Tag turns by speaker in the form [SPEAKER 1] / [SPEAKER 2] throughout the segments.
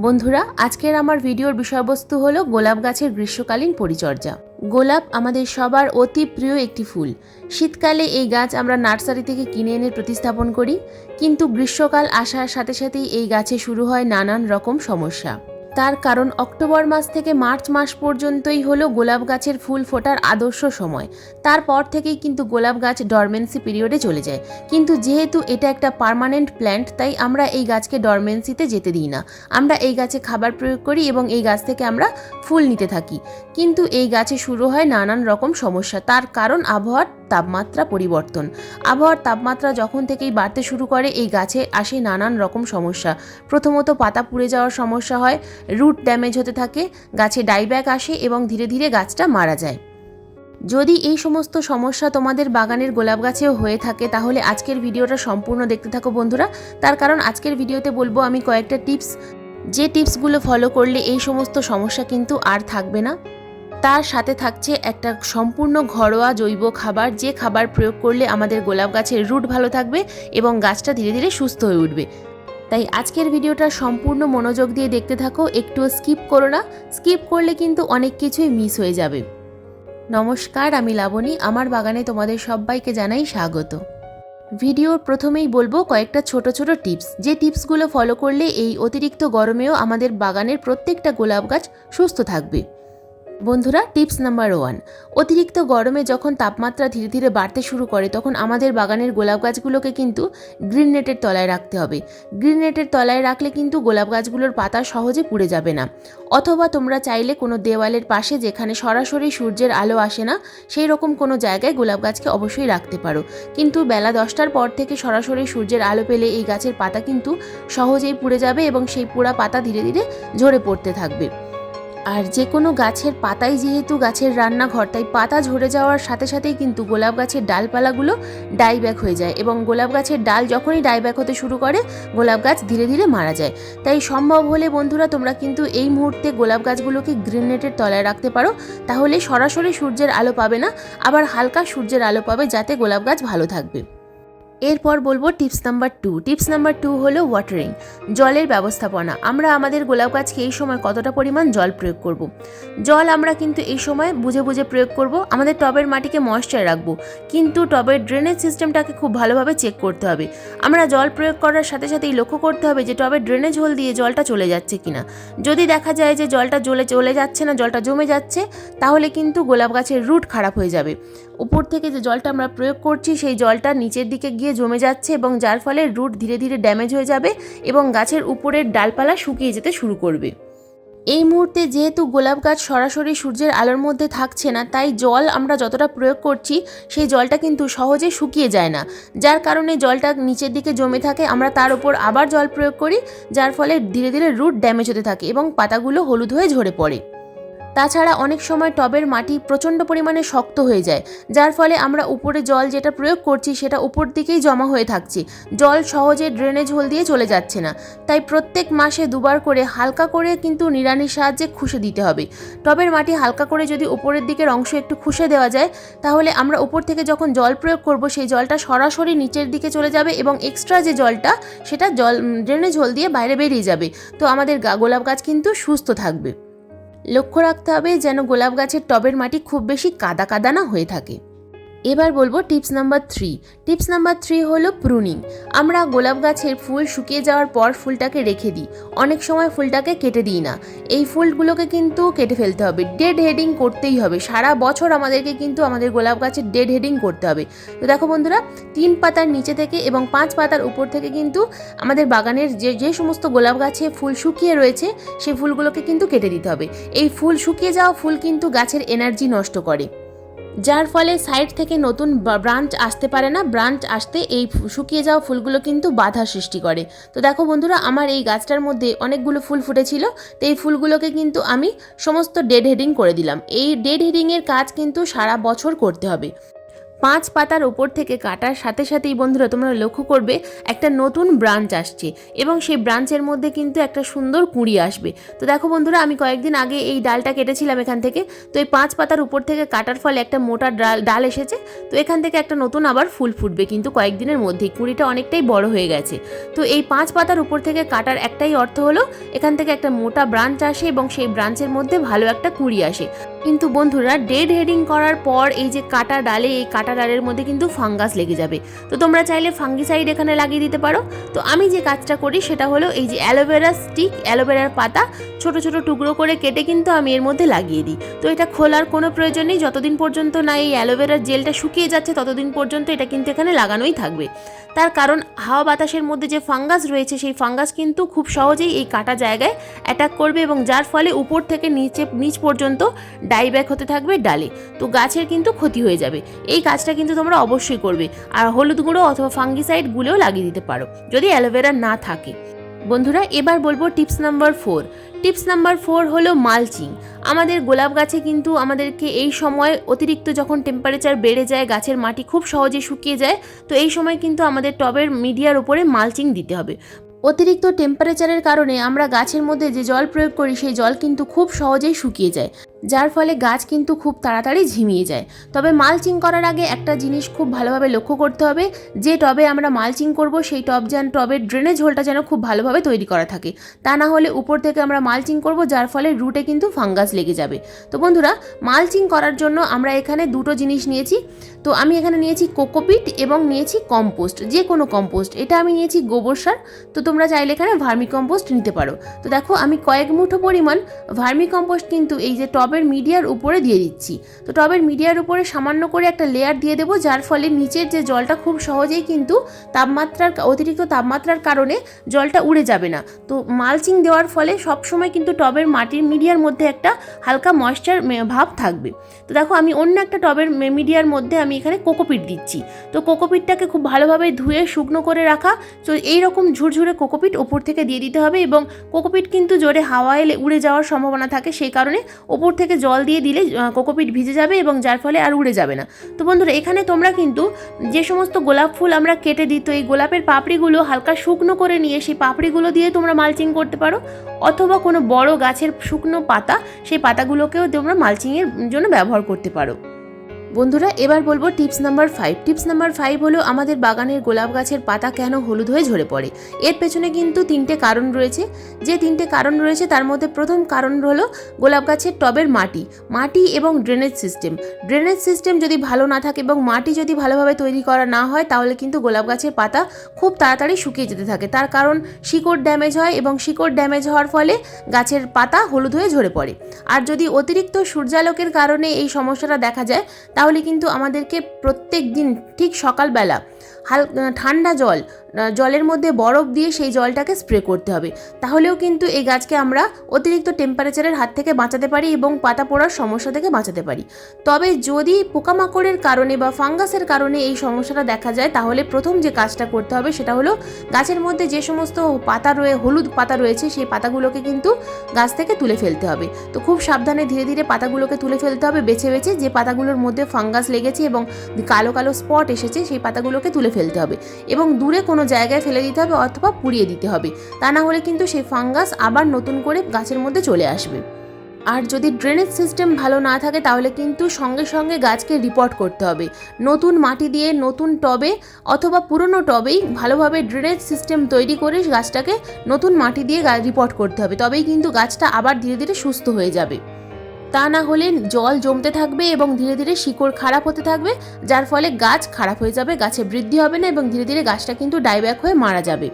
[SPEAKER 1] বন্ধুরা, আজকের আমার ভিডিওর বিষয়বস্তু হলো গোলাপ গাছের গ্রীষ্মকালীন পরিচর্যা। গোলাপ আমাদের সবার অতি প্রিয় একটি ফুল। শীতকালে এই গাছ আমরা নার্সারি থেকে কিনে এনে প্রতিস্থাপন করি, কিন্তু গ্রীষ্মকাল আসার সাথে সাথেই এই গাছে শুরু হয় নানান রকম সমস্যা। তার কারণ অক্টোবর মাস থেকে মার্চ মাস পর্যন্তই হলো গোলাপ গাছের ফুল ফোটার আদর্শ সময়। তারপর থেকেই কিন্তু গোলাপ গাছ ডরমেন্সি পিরিয়ডে চলে যায়। কিন্তু যেহেতু এটা একটা পার্মানেন্ট প্ল্যান্ট, তাই আমরা এই গাছকে ডরমেন্সিতে যেতে দিই না। আমরা এই গাছে খাবার প্রয়োগ করি এবং এই গাছ থেকে আমরা ফুল নিতে থাকি। কিন্তু এই গাছে শুরু হয় নানান রকম সমস্যা। তার কারণ আবহাওয়ার তাপমাত্রা পরিবর্তন। আবহাওয়ার তাপমাত্রা যখন থেকেই বাড়তে শুরু করে, এই গাছে আসে নানান রকম সমস্যা। প্রথমত পাতা পুড়ে যাওয়ার সমস্যা হয়, রুট ড্যামেজ হতে থাকে, গাছে ডাইব্যাক আসে এবং ধীরে ধীরে গাছটা মারা যায়। যদি এই সমস্ত সমস্যা তোমাদের বাগানের গোলাপ গাছেও হয়ে থাকে, তাহলে আজকের ভিডিওটা সম্পূর্ণ দেখতে থাকো বন্ধুরা। তার কারণ আজকের ভিডিওতে বলবো আমি কয়েকটা টিপস, যে টিপসগুলো ফলো করলে এই সমস্ত সমস্যা কিন্তু আর থাকবে না। তার সাথে থাকছে একটা সম্পূর্ণ ঘরোয়া জৈব খাবার, যে খাবার প্রয়োগ করলে আমাদের গোলাপ গাছের রুট ভালো থাকবে এবং গাছটা ধীরে ধীরে সুস্থ হয়ে উঠবে। তাই আজকের ভিডিওটা সম্পূর্ণ মনোযোগ দিয়ে দেখতে থাকো, একটুও স্কিপ করো না। স্কিপ করলে কিন্তু অনেক কিছুই মিস হয়ে যাবে। নমস্কার, আমি লাবণী। আমার বাগানে তোমাদের সবাইকে জানাই স্বাগত। ভিডিওর প্রথমেই বলবো কয়েকটা ছোট ছোট টিপস, যে টিপসগুলো ফলো করলে এই অতিরিক্ত গরমেও আমাদের বাগানের প্রত্যেকটা গোলাপ গাছ সুস্থ থাকবে। বন্ধুরা, টিপস নাম্বার 1, অতিরিক্ত গরমে যখন তাপমাত্রা ধীরে ধীরে বাড়তে শুরু করে, তখন আমাদের বাগানের গোলাপ গাছগুলোকে কিন্তু গ্রিন নেটের তলায় রাখতে হবে। গ্রিন নেটের তলায় রাখলে কিন্তু গোলাপ গাছগুলোর পাতা সহজে পুড়ে যাবে না। অথবা তোমরা চাইলে কোনো দেওয়ালের পাশে, যেখানে সরাসরি সূর্যের আলো আসে না, সেই রকম কোনো জায়গায় গোলাপ গাছকে অবশ্যই রাখতে পারো। কিন্তু বেলা 10টার পর থেকে সরাসরি সূর্যের আলো পেলে এই গাছের পাতা কিন্তু সহজেই পুড়ে যাবে এবং সেই পোড়া পাতা ধীরে ধীরে ঝরে পড়তে থাকবে। আর যে কোনো গাছের পাতাই যেহেতু গাছের রান্নাঘর, তাই পাতা ঝরে যাওয়ার সাথে সাথেই কিন্তু গোলাপ গাছের ডালপালাগুলো ডাইব্যাক হয়ে যায় এবং গোলাপ গাছের ডাল যখনই ডাইব্যাক হতে শুরু করে, গোলাপ গাছ ধীরে ধীরে মারা যায়। তাই সম্ভব হলে বন্ধুরা, তোমরা কিন্তু এই মুহূর্তে গোলাপ গাছগুলোকে গ্রিন নেটের তলায় রাখতে পারো। তাহলে সরাসরি সূর্যের আলো পাবে না, আবার হালকা সূর্যের আলো পাবে, যাতে গোলাপ গাছ ভালো থাকবে। এরপর বলবো টিপস নাম্বার 2। টিপস নাম্বার 2 হলো ওয়াটারিং, জলের ব্যবস্থাপনা। আমরা আমাদের গোলাপ গাছকে এই সময় কতটা পরিমাণ জল প্রয়োগ করব। জল আমরা কিন্তু এই সময় বুঝে বুঝে প্রয়োগ করব। আমাদের টবের মাটিকে ময়েশ্চার রাখবো, কিন্তু টবের ড্রেনেজ সিস্টেমটাকে খুব ভালোভাবে চেক করতে হবে। আমরা জল প্রয়োগ করার সাথে সাথেই লক্ষ্য করতে হবে যে টবের ড্রেনেজ হোল দিয়ে জলটা চলে যাচ্ছে কিনা। যদি দেখা যায় যে জলটা চলে যাচ্ছে না, জলটা জমে যাচ্ছে, তাহলে কিন্তু গোলাপ গাছের রুট খারাপ হয়ে যাবে। উপর থেকে যে জলটা আমরা প্রয়োগ করছি, সেই জলটা নিচের দিকে গিয়ে জমে যাচ্ছে এবং যার ফলে রুট ধীরে ধীরে ড্যামেজ হয়ে যাবে এবং গাছের উপরের ডালপালা শুকিয়ে যেতে শুরু করবে। এই মুহূর্তে যেহেতু গোলাপ গাছ সরাসরি সূর্যের আলোর মধ্যে থাকছে না, তাই জল আমরা যতটা প্রয়োগ করছি, সেই জলটা কিন্তু সহজে শুকিয়ে যায় না, যার কারণে জলটা নিচের দিকে জমে থাকে। আমরা তার উপর আবার জল প্রয়োগ করি, যার ফলে ধীরে ধীরে রুট ড্যামেজ হতে থাকে এবং পাতাগুলো হলুদ হয়ে ঝরে পড়ে। তাছাড়া অনেক সময় টবের মাটি প্রচণ্ড পরিমাণে শক্ত হয়ে যায়, যার ফলে আমরা উপরে জল যেটা প্রয়োগ করছি, সেটা উপর দিকেই জমা হয়ে থাকছে, জল সহজে ড্রেনেজ হোল দিয়ে চলে যাচ্ছে না। তাই প্রত্যেক মাসে 2বার করে হালকা করে কিন্তু নিড়ানির সাহায্যে খুশে দিতে হবে। টবের মাটি হালকা করে যদি উপরের দিকের অংশ একটু খুশে দেওয়া যায়, তাহলে আমরা উপর থেকে যখন জল প্রয়োগ করব, সেই জলটা সরাসরি নিচের দিকে চলে যাবে এবং এক্সট্রা যে জলটা, সেটা ড্রেনেজ হোল দিয়ে বাইরে বেরিয়ে যাবে। তো আমাদের গোলাপ গাছ কিন্তু সুস্থ থাকবে। লক্ষ্য রাখতে হবে যেন গোলাপ গাছের টবের মাটি খুব বেশি কাদা কাদা না হয়ে থাকে। এবার বলবো টিপস নাম্বার 3। টিপস নাম্বার 3 হলো প্রুনিং। আমরা গোলাপ গাছের ফুল শুকিয়ে যাওয়ার পর ফুলটাকে রেখে দিই, অনেক সময় ফুলটাকে কেটে দিই না। এই ফুলগুলোকে কিন্তু কেটে ফেলতে হবে, ডেড হেডিং করতেই হবে। সারা বছর আমাদেরকে কিন্তু আমাদের গোলাপ গাছের ডেড হেডিং করতে হবে। তো দেখো বন্ধুরা, 3 পাতার নিচে থেকে এবং 5 পাতার উপর থেকে কিন্তু আমাদের বাগানের যে সমস্ত গোলাপ গাছে ফুল শুকিয়ে রয়েছে, সেই ফুলগুলোকে কিন্তু কেটে দিতে হবে। এই ফুল শুকিয়ে যাওয়া ফুল কিন্তু গাছের এনার্জি নষ্ট করে, যার ফলে সাইড থেকে নতুন ব্রাঞ্চ আসতে পারে না। ব্রাঞ্চ আসতে এই শুকিয়ে যাওয়া ফুলগুলো কিন্তু বাধা সৃষ্টি করে। তো দেখো বন্ধুরা, আমার এই গাছটার মধ্যে অনেকগুলো ফুল ফুটেছিল, তো এই ফুলগুলোকে কিন্তু আমি সমস্ত ডেড হেডিং করে দিলাম। এই ডেড হেডিংয়ের কাজ কিন্তু সারা বছর করতে হবে। 5 পাতার উপর থেকে কাটার সাথে সাথেই বন্ধুরা তোমরা লক্ষ্য করবে একটা নতুন ব্রাঞ্চ আসছে এবং সেই ব্রাঞ্চের মধ্যে কিন্তু একটা সুন্দর কুঁড়ি আসবে। তো দেখো বন্ধুরা, আমি কয়েকদিন আগে এই ডালটা কেটেছিলাম এখান থেকে। তো এই 5 পাতার উপর থেকে কাটার ফলে একটা মোটা ডাল এসেছে। তো এখান থেকে একটা নতুন আবার ফুল ফুটবে কিন্তু কয়েকদিনের মধ্যেই। কুঁড়িটা অনেকটাই বড় হয়ে গেছে। তো এই 5 পাতার উপর থেকে কাটার একটাই অর্থ হলো এখান থেকে একটা মোটা ব্রাঞ্চ আসে এবং সেই ব্রাঞ্চের মধ্যে ভালো একটা কুঁড়ি আসে। কিন্তু বন্ধুরা, ডেড হেডিং করার পর এই যে কাটা ডালে, এই কাটা ডালের মধ্যে কিন্তু ফাঙ্গাস লেগে যাবে। তো তোমরা চাইলে ফাঙ্গিসাইড এখানে লাগিয়ে দিতে পারো। তো আমি যে কাজটা করি সেটা হলো এই যে অ্যালোভেরা স্টিক, অ্যালোভেরার পাতা ছোট ছোট টুকরো করে কেটে কিন্তু আমি এর মধ্যে লাগিয়ে দিই। তো এটা খোলার কোনো প্রয়োজন নেই, যতদিন পর্যন্ত না এই অ্যালোভেরার জেলটা শুকিয়ে যাচ্ছে ততদিন পর্যন্ত এটা কিন্তু এখানে লাগানোই থাকবে। তার কারণ হাওয়া বাতাসের মধ্যে যে ফাঙ্গাস রয়েছে সেই ফাঙ্গাস কিন্তু খুব সহজেই এই কাটা জায়গায় অ্যাটাক করবে এবং যার ফলে উপর থেকে নিচ পর্যন্ত ডাইব্যাক হতে থাকবে ডালে। তো গাছের কিন্তু ক্ষতি হয়ে যাবে। এই কাজটা কিন্তু তোমরা অবশ্যই করবে। আর হলুদ গুঁড়ো অথবা ফাঙ্গিসাইড গুলোও লাগিয়ে দিতে পারো যদি অ্যালোভেরা না থাকে। বন্ধুরা, এবার বলবো টিপস নাম্বার 4। টিপস নাম্বার 4 হলো মালচিং। আমাদের গোলাপ গাছে কিন্তু আমাদেরকে এই সময় অতিরিক্ত যখন টেম্পারেচার বেড়ে যায়, গাছের মাটি খুব সহজে শুকিয়ে যায়, তো এই সময় কিন্তু আমাদের টবের মিডিয়ার উপরে মালচিং দিতে হবে। অতিরিক্ত টেম্পারেচারের কারণে আমরা গাছের মধ্যে যে জল প্রয়োগ করি সেই জল কিন্তু খুব সহজেই শুকিয়ে যায়, যার ফলে গাছ কিন্তু খুব তাড়াতাড়ি ঝিমিয়ে যায়। তবে মালচিং করার আগে একটা জিনিস খুব ভালোভাবে লক্ষ্য করতে হবে, যে টবে আমরা মালচিং করব সেই টবের ড্রেনেজ হোলটা যেন খুব ভালোভাবে তৈরি করা থাকে। তা না হলে উপর থেকে আমরা মালচিং করব, যার ফলে রুটে কিন্তু ফাঙ্গাস লেগে যাবে। তো বন্ধুরা, মালচিং করার জন্য আমরা এখানে দুটো জিনিস নিয়েছি। তো আমি এখানে নিয়েছি কোকোপিট এবং নিয়েছি কম্পোস্ট, যে কোনো কম্পোস্ট। এটা আমি নিয়েছি গোবর সার। তো তোমরা চাইলে এখানে ভার্মি কম্পোস্ট নিতে পারো। তো দেখো, আমি কয়েক মুঠো পরিমাণ ভার্মি কম্পোস্ট কিন্তু এই যে টবের মিডিয়ার উপরে দিয়ে দিচ্ছি। তো টবের মিডিয়ার উপরে সামান্য করে একটা লেয়ার দিয়ে দেবো, যার ফলে নিচের যে জলটা খুব সহজেই কিন্তু অতিরিক্ত তাপমাত্রার কারণে জলটা উড়ে যাবে না। তো মালচিং দেওয়ার ফলে সবসময় কিন্তু টবের মাটির মিডিয়ার মধ্যে একটা হালকা ময়েশ্চার ভাব থাকবে। তো দেখো, আমি অন্য একটা টবের মিডিয়ার মধ্যে আমি এখানে কোকোপিট দিচ্ছি। তো কোকোপিটটাকে খুব ভালোভাবে ধুয়ে শুকনো করে রাখা। তো এইরকম ঝুরঝুরে কোকোপিট ওপর থেকে দিয়ে দিতে হবে এবং কোকোপিট কিন্তু জোরে হাওয়া এলে উড়ে যাওয়ার সম্ভাবনা থাকে, সেই কারণে ওপর থেকে জল দিয়ে দিলে কোকোপিট ভিজে যাবে এবং যার ফলে আর উড়ে যাবে না। তো বন্ধুরা, এখানে তোমরা কিন্তু যে সমস্ত গোলাপ ফুল আমরা কেটে দিই, তো এই গোলাপের পাপড়িগুলো হালকা শুকনো করে নিয়ে সেই পাপড়িগুলো দিয়ে তোমরা মালচিং করতে পারো, অথবা কোনো বড় গাছের শুকনো পাতা, সেই পাতাগুলোকেও তোমরা মালচিংয়ের জন্য ব্যবহার করতে পারো। বন্ধুরা, এবার বলবো টিপস নাম্বার 5। টিপস নাম্বার 5 হলো আমাদের বাগানের গোলাপ গাছের পাতা কেন হলুদ হয়ে ঝরে পড়ে। এর পেছনে কিন্তু 3টে কারণ রয়েছে। যে 3টে কারণ রয়েছে তার মধ্যে প্রথম কারণ হলো গোলাপ গাছের টবের মাটি এবং ড্রেনেজ সিস্টেম। ড্রেনেজ সিস্টেম যদি ভালো না থাকে এবং মাটি যদি ভালোভাবে তৈরি করা না হয়, তাহলে কিন্তু গোলাপ গাছের পাতা খুব তাড়াতাড়ি শুকিয়ে যেতে থাকে। তার কারণ শিকড় ড্যামেজ হয় এবং শিকড় ড্যামেজ হওয়ার ফলে গাছের পাতা হলুদ হয়ে ঝরে পড়ে। আর যদি অতিরিক্ত সূর্যালোকের কারণে এই সমস্যাটা দেখা যায়, তাহলে কিন্তু আমাদেরকে প্রত্যেক দিন ঠিক সকালবেলা ঠান্ডা জলের মধ্যে বরফ দিয়ে সেই জলটাকে স্প্রে করতে হবে। তাহলেও কিন্তু এই গাছকে আমরা অতিরিক্ত টেম্পারেচারের হাত থেকে বাঁচাতে পারি এবং পাতা পোড়ার সমস্যা থেকে বাঁচাতে পারি। তবে যদি পোকামাকড়ের কারণে বা ফাঙ্গাসের কারণে এই সমস্যাটা দেখা যায়, তাহলে প্রথম যে কাজটা করতে হবে সেটা হলো গাছের মধ্যে যে সমস্ত হলুদ পাতা রয়েছে সেই পাতাগুলোকে কিন্তু গাছ থেকে তুলে ফেলতে হবে। তো খুব সাবধানে ধীরে ধীরে পাতাগুলোকে তুলে ফেলতে হবে, বেছে বেছে যে পাতাগুলোর মধ্যে ফাঙ্গাস লেগেছে এবং কালো কালো স্পট এসেছে সেই পাতাগুলোকে তুলে ফেলতে হবে এবং দূরে কোনো জায়গায় ফেলে দিতে হবে অথবা পুড়িয়ে দিতে হবে। তা না হলে কিন্তু সেই ফাঙ্গাস আবার নতুন করে গাছের মধ্যে চলে আসবে। আর যদি ড্রেনেজ সিস্টেম ভালো না থাকে, তাহলে কিন্তু সঙ্গে সঙ্গে গাছকে রিপোর্ট করতে হবে। নতুন মাটি দিয়ে নতুন টবে অথবা পুরনো টবেই ভালোভাবে ড্রেনেজ সিস্টেম তৈরি করে গাছটাকে নতুন মাটি দিয়ে রিপোর্ট করতে হবে। তবেই কিন্তু গাছটা আবার ধীরে ধীরে সুস্থ হয়ে যাবে। তা না হলে জল জমতে থাকবে এবং ধীরে ধীরে শিকড় খারাপ হতে থাকবে, যার ফলে গাছ খারাপ হয়ে যাবে, গাছে বৃদ্ধি হবে না এবং ধীরে ধীরে গাছটা কিন্তু ডাইব্যাক হয়ে মারা যাবে।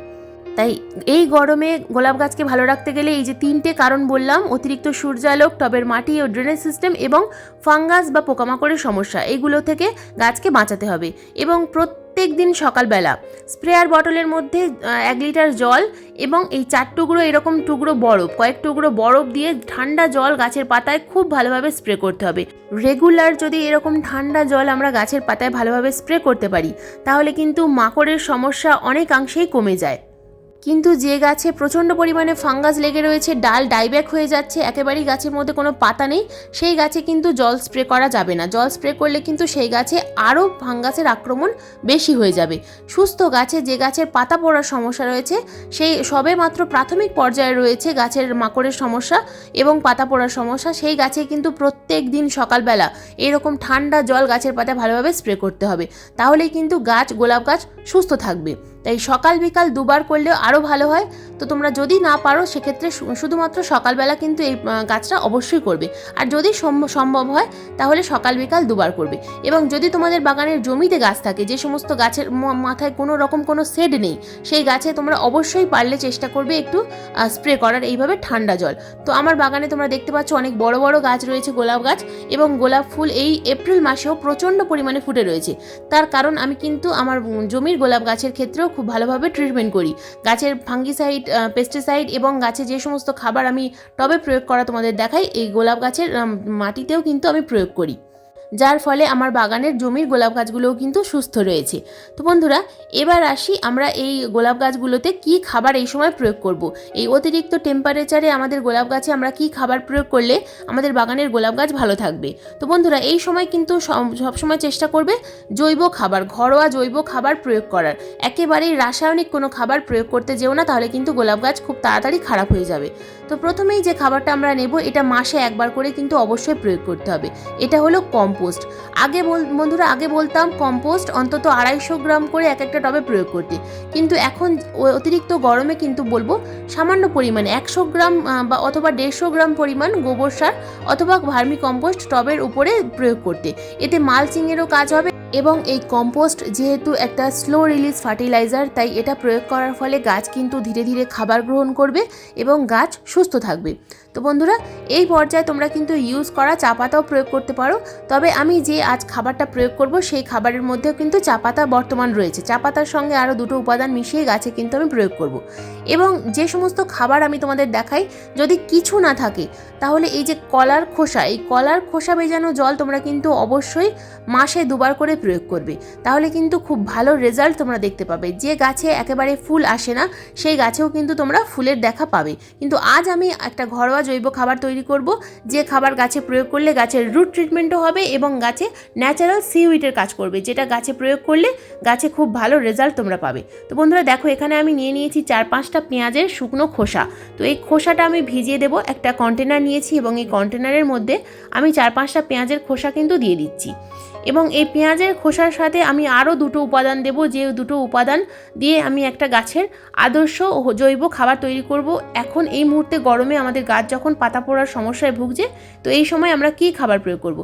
[SPEAKER 1] তাই এই গরমে গোলাপ গাছকে ভালো রাখতে গেলে এই যে 3টে কারণ বললাম, অতিরিক্ত সূর্যালোক, টবের মাটি ও ড্রেনেজ সিস্টেম এবং ফাঙ্গাস বা পোকামাকড়ের সমস্যা, এইগুলো থেকে গাছকে বাঁচাতে হবে। এবং প্রত্যেক দিন সকালবেলা স্প্রেয়ার বটলের মধ্যে 1 লিটার জল এবং এই 4 টুকরো এরকম কয়েক টুকরো বরফ দিয়ে ঠান্ডা জল গাছের পাতায় খুব ভালোভাবে স্প্রে করতে হবে। রেগুলার যদি এরকম ঠান্ডা জল আমরা গাছের পাতায় ভালোভাবে স্প্রে করতে পারি, তাহলে কিন্তু মাকড়ের সমস্যা অনেকাংশেই কমে যায়। কিন্তু যে গাছে প্রচণ্ড পরিমাণে ফাঙ্গাস লেগে রয়েছে, ডাল ডাইব্যাক হয়ে যাচ্ছে, একেবারেই গাছের মধ্যে কোনো পাতা নেই, সেই গাছে কিন্তু জল স্প্রে করা যাবে না। জল স্প্রে করলে কিন্তু সেই গাছে আরও ফাঙ্গাসের আক্রমণ বেশি হয়ে যাবে। সুস্থ গাছে, যে গাছের পাতা পড়ার সমস্যা রয়েছে, সেই সবে মাত্র প্রাথমিক পর্যায়ে রয়েছে গাছের মাকড়ের সমস্যা এবং পাতা পড়ার সমস্যা, সেই গাছে কিন্তু প্রত্যেক দিন সকালবেলা এরকম ঠান্ডা জল গাছের পাতায় ভালোভাবে স্প্রে করতে হবে। তাহলেই কিন্তু গোলাপ গাছ সুস্থ থাকবে। তাই সকাল বিকাল দুবার করলেও আরও ভালো হয়। তো তোমরা যদি না পারো সেক্ষেত্রে শুধুমাত্র সকালবেলা কিন্তু এই কাজটা অবশ্যই করবে। আর যদি সম্ভব হয় তাহলে সকাল বিকাল দুবার করবে। এবং যদি তোমাদের বাগানের জমিতে গাছ থাকে, যে সমস্ত গাছের মাথায় কোনো রকম কোনো শেড নেই, সেই গাছে তোমরা অবশ্যই পারলে চেষ্টা করবে একটু স্প্রে করার এইভাবে ঠান্ডা জল। তো আমার বাগানে তোমরা দেখতে পাচ্ছ অনেক বড় বড় গাছ রয়েছে গোলাপ গাছ, এবং গোলাপ ফুল এই এপ্রিল মাসেও প্রচণ্ড পরিমাণে ফুটে রয়েছে। তার কারণ আমি কিন্তু আমার জমির গোলাপ গাছের ক্ষেত্রেও খুব ভালোভাবে ট্রিটমেন্ট করি। গাছের ফাঙ্গিসাইড, পেস্টিসাইড এবং গাছে যে সমস্ত খাবার আমি টবে প্রয়োগ করা তোমাদের দেখাই, এই গোলাপ গাছের মাটিতেও কিন্তু আমি প্রয়োগ করি, যার ফলে আমার বাগানের জমির গোলাপ গাছগুলোও কিন্তু সুস্থ রয়েছে। তো বন্ধুরা, এবার আসি আমরা এই গোলাপ গাছগুলোতে কি খাবার এই সময় প্রয়োগ করব। এই অতিরিক্ত টেম্পারেচারে আমাদের গোলাপ গাছে আমরা কি খাবার প্রয়োগ করলে আমাদের বাগানের গোলাপ গাছ ভালো থাকবে। তো বন্ধুরা, এই সময় কিন্তু সবসময় চেষ্টা করবে জৈব খাবার, ঘরোয়া জৈব খাবার প্রয়োগ করার। একেবারেই রাসায়নিক কোনো খাবার প্রয়োগ করতে যেও না, তাহলে কিন্তু গোলাপ গাছ খুব তাড়াতাড়ি খারাপ হয়ে যাবে। তো প্রথমেই যে খাবারটা আমরা নেব, এটা মাসে একবার করে কিন্তু অবশ্যই প্রয়োগ করতে হবে। এটা হলো কম্পোস্ট। বন্ধুরা, আগে বলতাম কম্পোস্ট অন্তত 250 গ্রাম করে এক একটা টবে প্রয়োগ করতে, কিন্তু এখন অতিরিক্ত গরমে কিন্তু বলবো সামান্য পরিমাণে 100 গ্রাম বা অথবা 150 গ্রাম পরিমাণ গোবর সার অথবা ভার্মি কম্পোস্ট টবের উপরে প্রয়োগ করতে। এতে মালচিংয়েরও কাজ হবে এবং এই কম্পোস্ট যেহেতু একটা স্লো রিলিজ ফার্টিলাইজার, তাই এটা প্রয়োগ করার ফলে গাছ কিন্তু ধীরে ধীরে খাবার গ্রহণ করবে এবং গাছ সুস্থ থাকবে। তো বন্ধুরা, এই পর্যায়ে তোমরা কিন্তু ইউজ করা চা পাতাও প্রয়োগ করতে পারো। তবে আমি যে আজ খাবারটা প্রয়োগ করব, সেই খাবারের মধ্যেও কিন্তু চা পাতা বর্তমান রয়েছে। চা পাতার সঙ্গে আরও দুটো উপাদান মিশিয়ে গাছে কিন্তু আমি প্রয়োগ করব। এবং যে সমস্ত খাবার আমি তোমাদের দেখাই, যদি কিছু না থাকে তাহলে এই যে কলার খোসা, এই কলার খোসা ভেজানো জল তোমরা কিন্তু অবশ্যই মাসে দুবার করে প্রয়োগ করবে। তাহলে কিন্তু খুব ভালো রেজাল্ট তোমরা দেখতে পাবে। যে গাছে একেবারে ফুল আসে না, সেই গাছেও কিন্তু তোমরা ফুলের দেখা পাবে। কিন্তু আজ আমি একটা ঘরোয়া জৈব খাবার তৈরি করব, যে খাবার গাছে প্রয়োগ করলে গাছের রুট ট্রিটমেন্টও হবে এবং গাছে ন্যাচারাল সিউইটের কাজ করবে, যেটা গাছে প্রয়োগ করলে গাছে খুব ভালো রেজাল্ট তোমরা পাবে। তো বন্ধুরা দেখো, এখানে আমি নিয়ে নিয়েছি 4-5টা পেঁয়াজের শুকনো খোসা। তো এই খোসাটা আমি ভিজিয়ে দেবো। একটা কন্টেনার নিয়েছি এবং এই কন্টেনারের মধ্যে আমি 4-5টা পেঁয়াজের খোসা কিন্তু দিয়ে দিচ্ছি। এবং এই পেঁয়াজের খোসার সাথে আমি আরও দুটো উপাদান দেব, যে দুটো উপাদান দিয়ে আমি একটা গাছের আদর্শ জৈব খাবার তৈরি করব। এখন এই মুহূর্তে গরমে আমাদের গাছ যখন পাতা পড়ার সমস্যায় ভুগছে, তো এই সময় আমরা কি খাবার প্রয়োগ করব।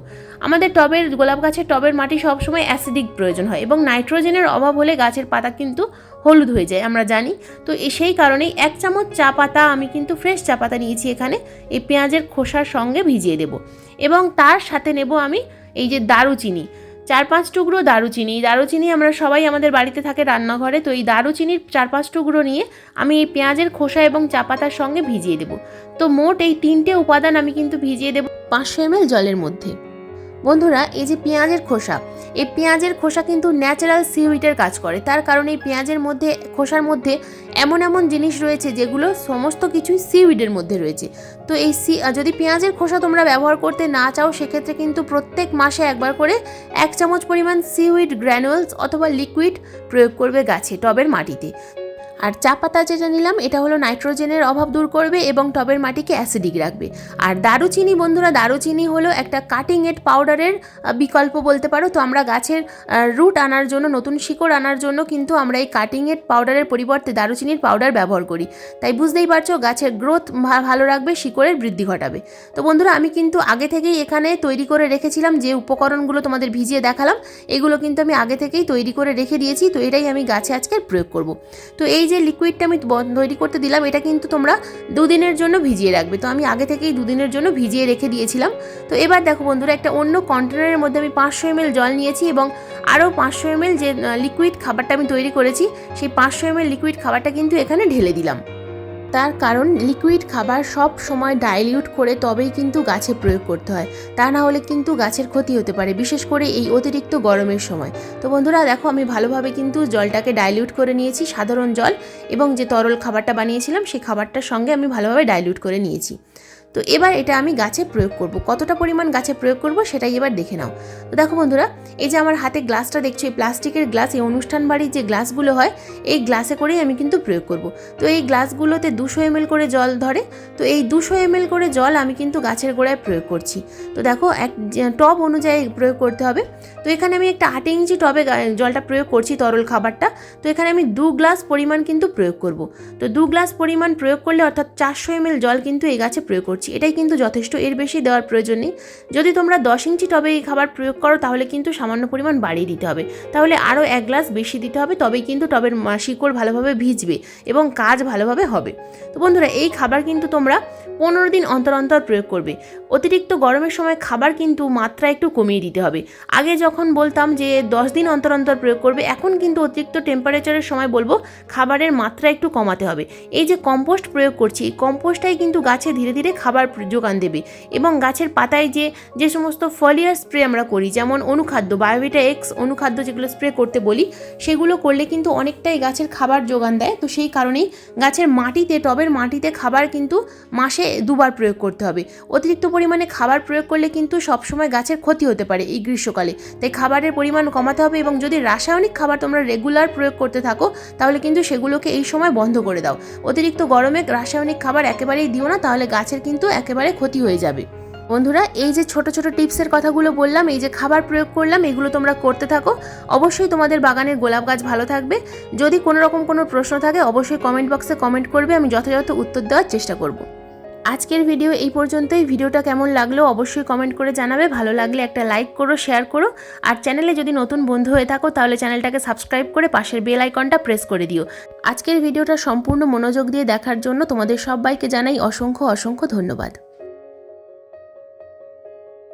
[SPEAKER 1] আমাদের টবের গোলাপ গাছের টবের মাটি সবসময় অ্যাসিডিক প্রয়োজন হয় এবং নাইট্রোজেনের অভাব হলে গাছের পাতা কিন্তু হলুদ হয়ে যায়, আমরা জানি। তো সেই কারণেই 1 চামচ চা পাতা, আমি কিন্তু ফ্রেশ চা পাতা নিয়েছি এখানে, এই পেঁয়াজের খোসার সঙ্গে ভিজিয়ে দেব। এবং তার সাথে নেব আমি এই যে দারুচিনি, 4-5 টুকরো দারুচিনি। দারুচিনি আমরা সবাই আমাদের বাড়িতে থাকে রান্নাঘরে। তো এই দারুচিনির 4-5 টুকরো নিয়ে আমি এই পেঁয়াজের খোসা এবং চা পাতার সঙ্গে ভিজিয়ে দেব। তো মোট এই 3টে উপাদান আমি কিন্তু ভিজিয়ে দেব 500 ml জলের মধ্যে। বন্ধুরা, এই যে পেঁয়াজের খোসা, এই পেঁয়াজের খোসা কিন্তু ন্যাচারাল সিউইটের কাজ করে। তার কারণে এই পেঁয়াজের মধ্যে, খোসার মধ্যে এমন এমন জিনিস রয়েছে যেগুলো সমস্ত কিছুই সিউইডের মধ্যে রয়েছে। তো এই যদি পেঁয়াজের খোসা তোমরা ব্যবহার করতে না চাও, সেক্ষেত্রে কিন্তু প্রত্যেক মাসে একবার করে 1 চামচ পরিমাণ সিউইড গ্র্যানুয়ালস অথবা লিকুইড প্রয়োগ করবে গাছে টবের মাটিতে। আর চা পাতা যেটা নিলাম, এটা হলো নাইট্রোজেনের অভাব দূর করবে এবং টবের মাটিকে অ্যাসিডিক রাখবে। আর দারুচিনি, বন্ধুরা, দারুচিনি হলো একটা কাটিং এড পাউডারের বিকল্প বলতে পারো। তো আমরা গাছের রুট আনার জন্য, নতুন শিকড় আনার জন্য কিন্তু আমরা এই কাটিং এড পাউডারের পরিবর্তে দারুচিনির পাউডার ব্যবহার করি। তাই বুঝতেই পারছো, গাছের গ্রোথ ভালো রাখবে, শিকড়ের বৃদ্ধি ঘটাবে। তো বন্ধুরা, আমি কিন্তু আগে থেকেই এখানে তৈরি করে রেখেছিলাম যে উপকরণগুলো তোমাদের ভিজিয়ে দেখালাম, এগুলো কিন্তু আমি আগে থেকেই তৈরি করে রেখে দিয়েছি। তো এটাই আমি গাছে আজকে প্রয়োগ করব। তো এই যে লিকুইডটা আমি তৈরি করতে দিলাম, এটা কিন্তু তোমরা 2 দিনের জন্য ভিজিয়ে রাখবে। তো আমি আগে থেকেই 2 দিনের জন্য ভিজিয়ে রেখে দিয়েছিলাম। তো এবার দেখো বন্ধুরা, একটা অন্য কন্টেনারের মধ্যে আমি 500 ml জল নিয়েছি এবং আরও 500 ml যে লিকুইড খাবারটা আমি তৈরি করেছি, সেই 500 ml লিকুইড খাবারটা কিন্তু এখানে ঢেলে দিলাম। তার কারণ লিকুইড খাবার সব সময় ডাইলিউট করে তবেই কিন্তু গাছে প্রয়োগ করতে হয়, তা না হলে কিন্তু গাছের ক্ষতি হতে পারে, বিশেষ করে এই অতিরিক্ত গরমের সময়। তো বন্ধুরা দেখো, আমি ভালোভাবে কিন্তু জলটাকে ডাইলিউট করে নিয়েছি, সাধারণ জল এবং যে তরল খাবারটা বানিয়েছিলাম সেই খাবারটার সঙ্গে আমি ভালোভাবে ডাইলিউট করে নিয়েছি। তো এবার এটা আমি গাছে প্রয়োগ করব। কতটা পরিমাণ গাছে প্রয়োগ করব সেটাই এবার দেখে নাও। তো দেখো বন্ধুরা, এই যে আমার হাতে গ্লাসটা দেখছো, এই প্লাস্টিকের গ্লাস, এই অনুষ্ঠান বাড়ির যে গ্লাসগুলো হয় এই গ্লাসে করেই আমি কিন্তু প্রয়োগ করব। তো এই গ্লাসগুলোতে 200 ml করে জল ধরে। তো এই 200 ml করে জল আমি কিন্তু গাছের গোড়ায় প্রয়োগ করছি। তো দেখো, এক টব অনুযায়ী প্রয়োগ করতে হবে। তো এখানে আমি একটা 8 ইঞ্চি টবে জলটা প্রয়োগ করছি, তরল খাবারটা। তো এখানে আমি 2 গ্লাস পরিমাণ কিন্তু প্রয়োগ করব। তো 2 গ্লাস পরিমাণ প্রয়োগ করলে অর্থাৎ 400 ml জল কিন্তু এই গাছে প্রয়োগ করছি। এটাই কিন্তু যথেষ্ট, এর বেশি দেওয়ার প্রয়োজন নেই। যদি তোমরা 10 ইঞ্চি টবে এই খাবার প্রয়োগ করো তাহলে কিন্তু সামান্য পরিমাণ বাড়িয়ে দিতে হবে, তাহলে আরও 1 গ্লাস বেশি দিতে হবে, তবেই কিন্তু টবের শিকড় ভালোভাবে ভিজবে এবং কাজ ভালোভাবে হবে। তো বন্ধুরা, এই খাবার কিন্তু তোমরা 15 দিন অন্তর অন্তর প্রয়োগ করবে। অতিরিক্ত গরমের সময় খাবার কিন্তু মাত্রা একটু কমিয়ে দিতে হবে। আগে যখন বলতাম যে 10 দিন অন্তর অন্তর প্রয়োগ করবে, এখন কিন্তু অতিরিক্ত টেম্পারেচারের সময় বলবো খাবারের মাত্রা একটু কমাতে হবে। এই যে কম্পোস্ট প্রয়োগ করছি, এই কম্পোস্টটাই কিন্তু গাছে ধীরে ধীরে খাবার যোগান দেবে এবং গাছের পাতায় যে সমস্ত ফলিয়ার স্প্রে আমরা করি, যেমন অনুখাদ্য, বায়োভিটা এক্স অনুখাদ্য যেগুলো স্প্রে করতে বলি, সেগুলো করলে কিন্তু অনেকটাই গাছের খাবার যোগান দেয়। তো সেই কারণেই গাছের মাটিতে, টবের মাটিতে খাবার কিন্তু মাসে 2 বার প্রয়োগ করতে হবে। অতিরিক্ত পরিমাণে খাবার প্রয়োগ করলে কিন্তু সবসময় গাছের ক্ষতি হতে পারে এই গ্রীষ্মকালে, তাই খাবারের পরিমাণ কমাতে হবে। এবং যদি রাসায়নিক খাবার তোমরা রেগুলার প্রয়োগ করতে থাকো তাহলে কিন্তু সেগুলোকে এই সময় বন্ধ করে দাও। অতিরিক্ত গরমে রাসায়নিক খাবার একেবারেই দিও না, তাহলে গাছের কিন্তু একেবারে ক্ষতি হয়ে যাবে। বন্ধুরা, এই যে ছোট ছোট টিপসের কথাগুলো বললাম, এই যে খাবার প্রয়োগ করলাম, এগুলো তোমরা করতে থাকো। অবশ্যই তোমাদের বাগানের গোলাপ গাছ ভালো থাকবে। যদি কোনো রকম কোনো প্রশ্ন থাকে অবশ্যই কমেন্ট বক্সে কমেন্ট করবে, আমি যথাযথ উত্তর দেওয়ার চেষ্টা করব। আজকের ভিডিও এই পর্যন্তই। ভিডিওটা কেমন লাগলো অবশ্যই কমেন্ট করে জানাবে। ভালো লাগলে একটা লাইক করো, শেয়ার করো, আর চ্যানেলে যদি নতুন বন্ধু হয়ে থাকো তাহলে চ্যানেলটাকে সাবস্ক্রাইব করে পাশের বেল আইকনটা প্রেস করে দিও। আজকের ভিডিওটা সম্পূর্ণ মনোযোগ দিয়ে দেখার জন্য তোমাদের সবাইকে জানাই অসংখ্য অসংখ্য ধন্যবাদ।